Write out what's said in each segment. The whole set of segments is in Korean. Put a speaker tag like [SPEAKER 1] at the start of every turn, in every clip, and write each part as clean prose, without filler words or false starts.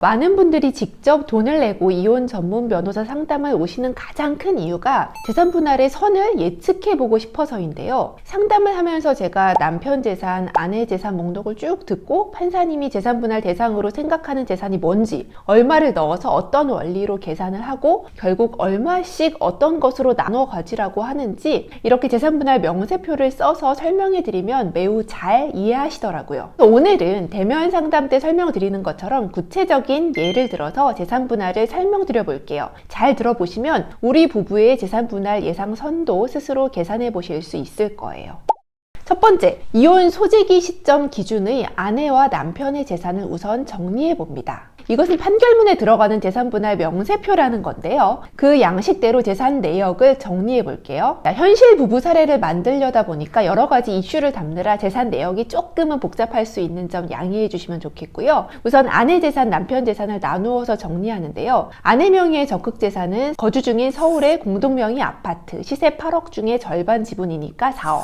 [SPEAKER 1] 많은 분들이 직접 돈을 내고 이혼 전문 변호사 상담을 오시는 가장 큰 이유가 재산 분할의 선을 예측해보고 싶어서인데요. 상담을 하면서 제가 남편 재산, 아내 재산 목록을 쭉 듣고 판사님이 재산 분할 대상으로 생각하는 재산이 뭔지, 얼마를 넣어서 어떤 원리로 계산을 하고 결국 얼마씩 어떤 것으로 나눠 가지라고 하는지 이렇게 재산 분할 명세표를 써서 설명해드리면 매우 잘 이해하시더라고요. 오늘은 대면 상담 때 설명드리는 것처럼 구체적인 예를 들어서 재산 분할을 설명드려 볼게요. 잘 들어보시면 우리 부부의 재산 분할 예상 선도 스스로 계산해 보실 수 있을 거예요. 첫 번째, 이혼 소지기 시점 기준의 아내와 남편의 재산을 우선 정리해 봅니다. 이것은 판결문에 들어가는 재산 분할 명세표라는 건데요. 그 양식대로 재산 내역을 정리해 볼게요. 현실 부부 사례를 만들려다 보니까 여러 가지 이슈를 담느라 재산 내역이 조금은 복잡할 수 있는 점 양해해 주시면 좋겠고요. 우선 아내 재산, 남편 재산을 나누어서 정리하는데요. 아내 명의의 적극 재산은 거주 중인 서울의 공동명의 아파트, 시세 8억 중에 절반 지분이니까 4억.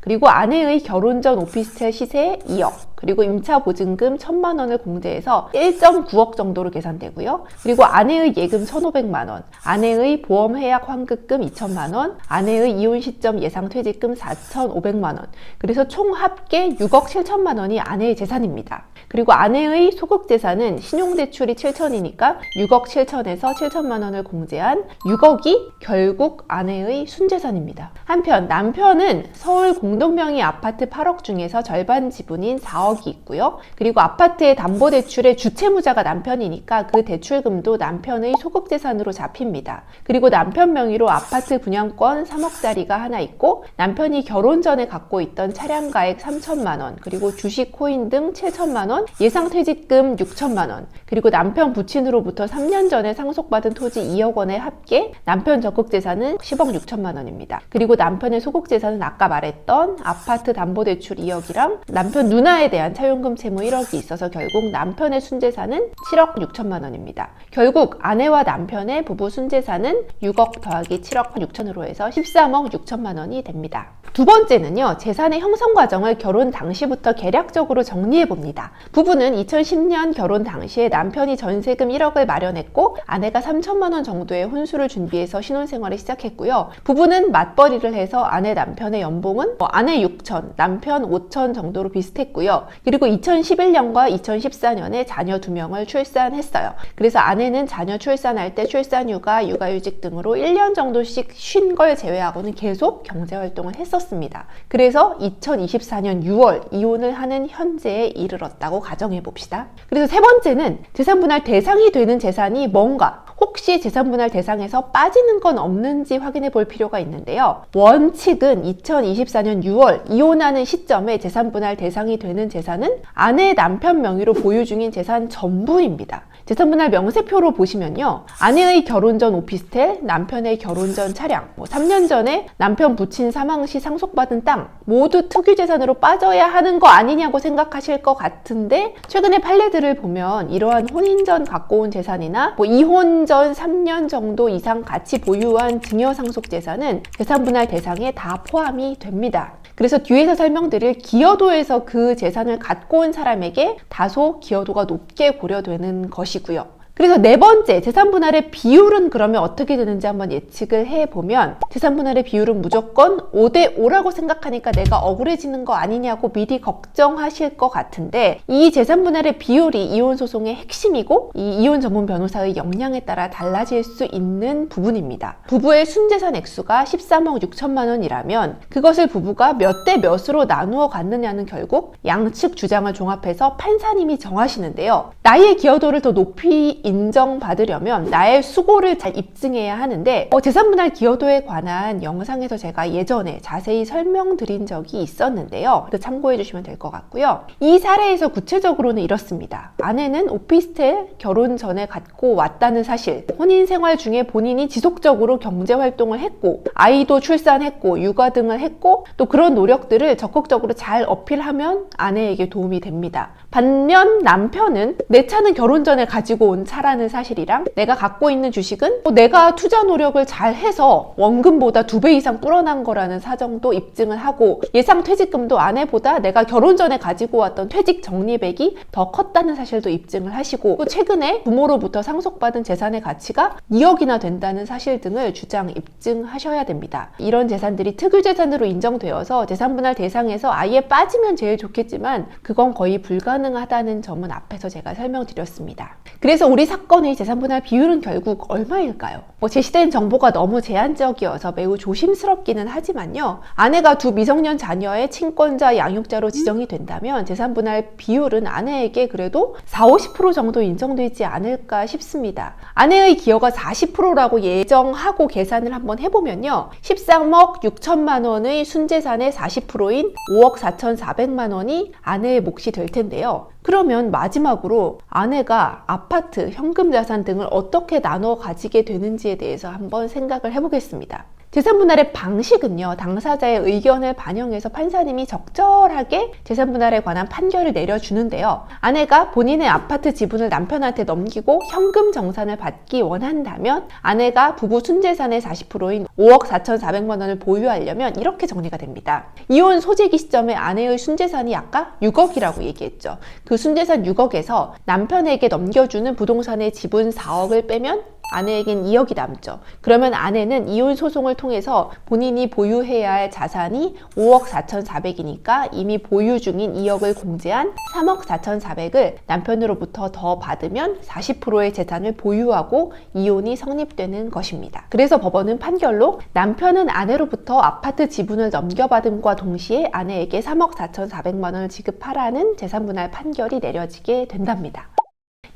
[SPEAKER 1] 그리고 아내의 결혼 전 오피스텔 시세 2억, 그리고 임차 보증금 1,000만 원을 공제해서 1.9억 정도로 계산되고요. 그리고 아내의 예금 1,500만 원, 아내의 보험 해약 환급금 2,000만 원, 아내의 이혼 시점 예상 퇴직금 4,500만 원, 그래서 총 합계 6억 7천만 원이 아내의 재산입니다. 그리고 아내의 소극 재산은 신용대출이 7천이니까 6억 7천에서 7천만 원을 공제한 6억이 결국 아내의 순재산입니다. 한편 남편은 서울 공동명의 아파트 8억 중에서 절반 지분인 4억이 있고요. 그리고 아파트의 담보대출의 주채무자가 남편이니까 그 대출금도 남편의 소극 재산으로 잡힙니다. 그리고 남편 명의로 아파트 분양권 3억짜리가 하나 있고 남편이 결혼 전에 갖고 있던 차량가액 3천만 원, 그리고 주식, 코인 등 7천만 원, 예상 퇴직금 6천만 원, 그리고 남편 부친으로부터 3년 전에 상속받은 토지 2억 원의 합계 남편 적극 재산은 10억 6천만 원입니다. 그리고 남편의 소극 재산은 아까 말했던 아파트 담보대출 2억이랑 남편 누나에 대한 차용금 채무 1억이 있어서 결국 남편의 순재산은 7억 6천만 원입니다. 결국 아내와 남편의 부부 순재산은 6억 더하기 7억 6천으로 해서 13억 6천만 원이 됩니다. 두 번째는요, 재산의 형성 과정을 결혼 당시부터 계략적으로 정리해 봅니다. 부부는 2010년 결혼 당시에 남편이 전세금 1억을 마련했고 아내가 3천만 원 정도의 혼수를 준비해서 신혼생활을 시작했고요. 부부는 맞벌이를 해서 아내 남편의 연봉은 아내 6천, 남편 5천 정도로 비슷했고요. 그리고 2011년과 2014년에 자녀 2명을 출산했어요. 그래서 아내는 자녀 출산할 때 출산휴가, 육아휴직 등으로 1년 정도씩 쉰 걸 제외하고는 계속 경제활동을 했었습니다. 그래서 2024년 6월 이혼을 하는 현재에 이르렀다고 가정해 봅시다. 그래서 세 번째는 재산분할 대상이 되는 재산이 뭔가, 혹시 재산분할 대상에서 빠지는 건 없는지 확인해 볼 필요가 있는데요. 원칙은 2024년 6월 이혼하는 시점에 재산분할 대상이 되는 재산은 아내, 남편 명의로 보유 중인 재산 전부입니다. 재산분할 명세표로 보시면요, 아내의 결혼 전 오피스텔, 남편의 결혼 전 차량, 3년 전에 남편 부친 사망 시 상속받은 땅 모두 특유재산으로 빠져야 하는 거 아니냐고 생각하실 것 같은데, 최근의 판례들을 보면 이러한 혼인 전 갖고 온 재산이나 이혼 전 3년 정도 이상 같이 보유한 증여 상속 재산은 재산분할 대상에 다 포함이 됩니다. 그래서 뒤에서 설명드릴 기여도에서 그 재산을 갖고 온 사람에게 다소 기여도가 높게 고려되는 것이고요. 그래서 네 번째, 재산분할의 비율은 그러면 어떻게 되는지 한번 예측을 해보면, 재산분할의 비율은 무조건 5대5라고 생각하니까 내가 억울해지는 거 아니냐고 미리 걱정하실 것 같은데, 이 재산분할의 비율이 이혼소송의 핵심이고 이 이혼 전문 변호사의 역량에 따라 달라질 수 있는 부분입니다. 부부의 순재산 액수가 13억 6천만 원이라면 그것을 부부가 몇 대 몇으로 나누어 갔느냐는 결국 양측 주장을 종합해서 판사님이 정하시는데요. 나의 기여도를 더 높이 인정받으려면 나의 수고를 잘 입증해야 하는데, 재산분할 기여도에 관한 영상에서 제가 예전에 자세히 설명드린 적이 있었는데요. 참고해 주시면 될 것 같고요. 이 사례에서 구체적으로는 이렇습니다. 아내는 오피스텔 결혼 전에 갖고 왔다는 사실, 혼인 생활 중에 본인이 지속적으로 경제활동을 했고 아이도 출산했고 육아 등을 했고 또 그런 노력들을 적극적으로 잘 어필하면 아내에게 도움이 됩니다. 반면 남편은 내 차는 결혼 전에 가지고 온 차라는 사실이랑 내가 갖고 있는 주식은 내가 투자 노력을 잘 해서 원금보다 2배 이상 불어난 거라는 사정도 입증을 하고 예상 퇴직금도 아내보다 내가 결혼 전에 가지고 왔던 퇴직 적립액이 더 컸다는 사실도 입증을 하시고 또 최근에 부모로부터 상속받은 재산의 가치가 2억이나 된다는 사실 등을 주장 입증하셔야 됩니다. 이런 재산들이 특유재산으로 인정되어서 재산분할 대상에서 아예 빠지면 제일 좋겠지만 그건 거의 불가능하다는 점은 앞에서 제가 설명드렸습니다. 그래서 우리 사건의 재산분할 비율은 결국 얼마일까요? 제시된 정보가 너무 제한적이어서 매우 조심스럽기는 하지만요. 아내가 두 미성년 자녀의 친권자, 양육자로 지정이 된다면 재산분할 비율은 아내에게 그래도 40-50% 정도 인정되지 않을까 싶습니다. 아내의 기여가 40%라고 예정하고 계산을 한번 해보면요. 13억 6천만 원의 순재산의 40%인 5억 4,400만 원이 아내의 몫이 될 텐데요. 그러면 마지막으로 아내가 아파트, 현금 자산 등을 어떻게 나눠 가지게 되는지에 대해서 한번 생각을 해보겠습니다. 재산분할의 방식은요, 당사자의 의견을 반영해서 판사님이 적절하게 재산분할에 관한 판결을 내려주는데요. 아내가 본인의 아파트 지분을 남편한테 넘기고 현금 정산을 받기 원한다면 아내가 부부 순재산의 40%인 5억 4,400만 원을 보유하려면 이렇게 정리가 됩니다. 이혼 소재기 시점에 아내의 순재산이 아까 6억이라고 얘기했죠. 그 순재산 6억에서 남편에게 넘겨주는 부동산의 지분 4억을 빼면 아내에겐 2억이 남죠. 그러면 아내는 이혼 소송을 통해서 본인이 보유해야 할 자산이 5억 4,400이니까 이미 보유 중인 2억을 공제한 3억 4,400을 남편으로부터 더 받으면 40%의 재산을 보유하고 이혼이 성립되는 것입니다. 그래서 법원은 판결로 남편은 아내로부터 아파트 지분을 넘겨받음과 동시에 아내에게 3억 4,400만 원을 지급하라는 재산분할 판결이 내려지게 된답니다.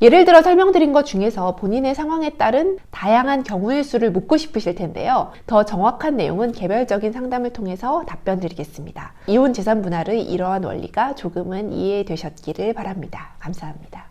[SPEAKER 1] 예를 들어 설명드린 것 중에서 본인의 상황에 따른 다양한 경우의 수를 묻고 싶으실 텐데요. 더 정확한 내용은 개별적인 상담을 통해서 답변 드리겠습니다. 이혼 재산 분할의 이러한 원리가 조금은 이해되셨기를 바랍니다. 감사합니다.